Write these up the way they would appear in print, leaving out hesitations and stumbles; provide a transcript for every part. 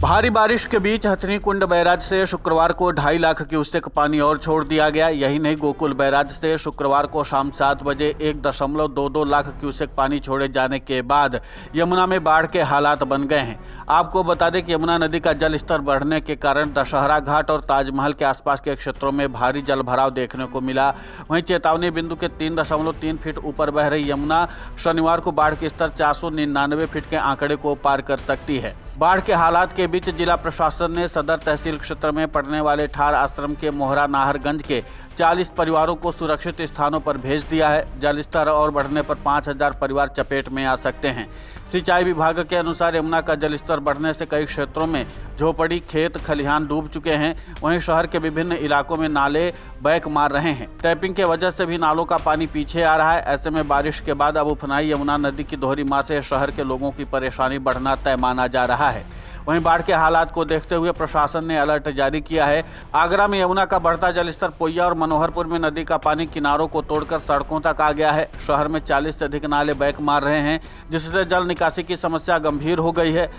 भारी बारिश के बीच हथनी कुंड बैराज से शुक्रवार को 2.5 लाख क्यूसेक पानी और छोड़ दिया गया। यही नहीं, गोकुल बैराज से शुक्रवार को शाम 7 बजे 1.22 लाख क्यूसेक पानी छोड़े जाने के बाद यमुना में बाढ़ के हालात बन गए हैं। आपको बता दें कि यमुना नदी का जल स्तर बढ़ने के कारण दशहरा घाट और ताजमहल के आसपास के क्षेत्रों में भारी जल भराव देखने को मिला। वहीं चेतावनी बिंदु के 3.3 फीट ऊपर बह रही यमुना शनिवार को बाढ़ के स्तर 499 फीट के आंकड़े को पार कर सकती है। बाढ़ के हालात के बीच जिला प्रशासन ने सदर तहसील क्षेत्र में पड़ने वाले ठार आश्रम के मोहरा नाहरगंज के 40 परिवारों को सुरक्षित स्थानों पर भेज दिया है। जल स्तर और बढ़ने पर 5000 परिवार चपेट में आ सकते हैं। सिंचाई विभाग के अनुसार यमुना का जल स्तर बढ़ने से कई क्षेत्रों में झोपड़ी, खेत, खलिहान डूब चुके हैं। वहीं शहर के विभिन्न इलाकों में नाले बैक मार रहे हैं। टैपिंग के वजह से भी नालों का पानी पीछे आ रहा है। ऐसे में बारिश के बाद अब उफनाई यमुना नदी की दोहरी मार से शहर के लोगों की परेशानी बढ़ना तय माना जा रहा है। वहीं बाढ़ के हालात को देखते हुए प्रशासन ने अलर्ट जारी किया है। आगरा में यमुना का बढ़ता जलस्तर, पोइया और मनोहरपुर में नदी का पानी किनारों को तोड़कर सड़कों तक आ गया है। शहर में 40 से अधिक नाले बैक मार रहे हैं, जिससे जल निकासी की समस्या गंभीर हो गई है।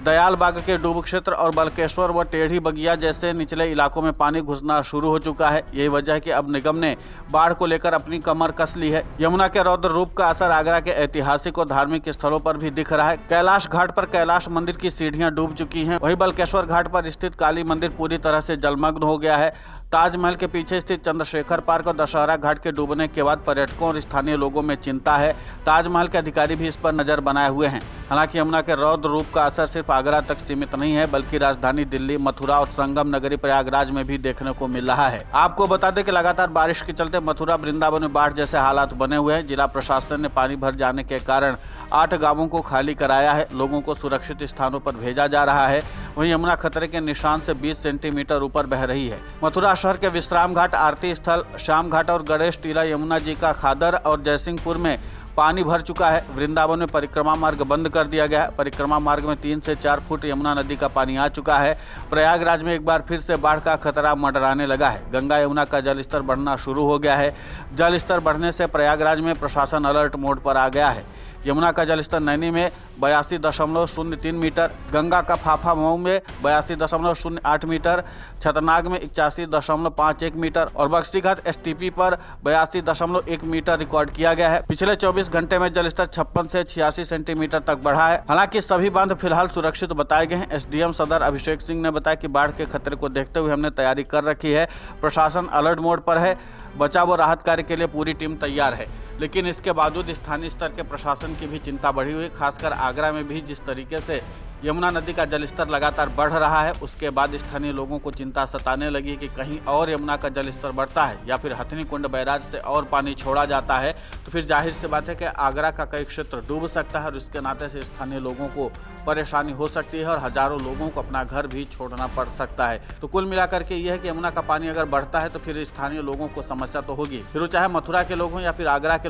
दयालबाग के डूब क्षेत्र और बलकेश्वर व टेढ़ी बगिया जैसे निचले इलाकों में पानी घुसना शुरू हो चुका है। यही वजह है कि अब निगम ने बाढ़ को लेकर अपनी कमर कस ली है। यमुना के रौद्र रूप का असर आगरा के ऐतिहासिक और धार्मिक स्थलों पर भी दिख रहा है। कैलाश घाट पर कैलाश मंदिर की सीढ़ियां डूब चुकी हैं। वहीं बलकेश्वर घाट पर स्थित काली मंदिर पूरी तरह से जलमग्न हो गया है। ताजमहल के पीछे स्थित चंद्रशेखर पार्क और दशहरा घाट के डूबने के बाद पर्यटकों और स्थानीय लोगों में चिंता है। ताजमहल के अधिकारी भी इस पर नजर बनाए हुए हैं। हालांकि यमुना के रौद्र रूप का असर सिर्फ आगरा तक सीमित नहीं है, बल्कि राजधानी दिल्ली, मथुरा और संगम नगरी प्रयागराज में भी देखने को मिल रहा है। आपको बता दें कि लगातार बारिश के चलते मथुरा, वृंदावन में बाढ़ जैसे हालात बने हुए हैं। जिला प्रशासन ने पानी भर जाने के कारण 8 गांवों को खाली कराया है। लोगों को सुरक्षित स्थानों पर भेजा जा रहा है। वहीं यमुना खतरे के निशान से 20 सेंटीमीटर ऊपर बह रही है। मथुरा शहर के विश्राम घाट, आरती स्थल, शाम घाट और गणेश टीला, यमुना जी का खादर और जयसिंहपुर में पानी भर चुका है। वृंदावन में परिक्रमा मार्ग बंद कर दिया गया है। परिक्रमा मार्ग में 3 से 4 फुट यमुना नदी का पानी आ चुका है। प्रयागराज में एक बार फिर से बाढ़ का खतरा मंडराने लगा है। गंगा यमुना का जलस्तर बढ़ना शुरू हो गया है। जल स्तर बढ़ने से प्रयागराज में प्रशासन अलर्ट मोड पर आ गया है। यमुना का जलस्तर नैनी में 82.03 मीटर, गंगा का फाफा मऊ में 82.08 मीटर, छतरनाग में 81.51 मीटर और बक्सीघाट एसटीपी पर 82.1 मीटर रिकॉर्ड किया गया है। पिछले 24 घंटे में जलस्तर 56 से 86 सेंटीमीटर तक बढ़ा है। हालांकि सभी बांध फिलहाल सुरक्षित बताए गए हैं। एसडीएम सदर अभिषेक सिंह ने बताया कि बाढ़ के खतरे को देखते हुए हमने तैयारी कर रखी है। प्रशासन अलर्ट मोड पर है। बचाव और राहत कार्य के लिए पूरी टीम तैयार है। लेकिन इसके बावजूद स्थानीय स्तर के प्रशासन की भी चिंता बढ़ी हुई। खासकर आगरा में भी जिस तरीके से यमुना नदी का जलस्तर लगातार बढ़ रहा है, उसके बाद स्थानीय लोगों को चिंता सताने लगी कि कहीं और यमुना का जलस्तर बढ़ता है या फिर हथनी कुंड बैराज से और पानी छोड़ा जाता है तो फिर जाहिर सी बात है कि आगरा का कई क्षेत्र डूब सकता है और इसके नाते से स्थानीय लोगों को परेशानी हो सकती है और हजारों लोगों को अपना घर भी छोड़ना पड़ सकता है। तो कुल मिलाकर के यह है कि यमुना का पानी अगर बढ़ता है तो फिर स्थानीय लोगों को समस्या तो होगी, फिर वो चाहे मथुरा के लोग हों या फिर आगरा के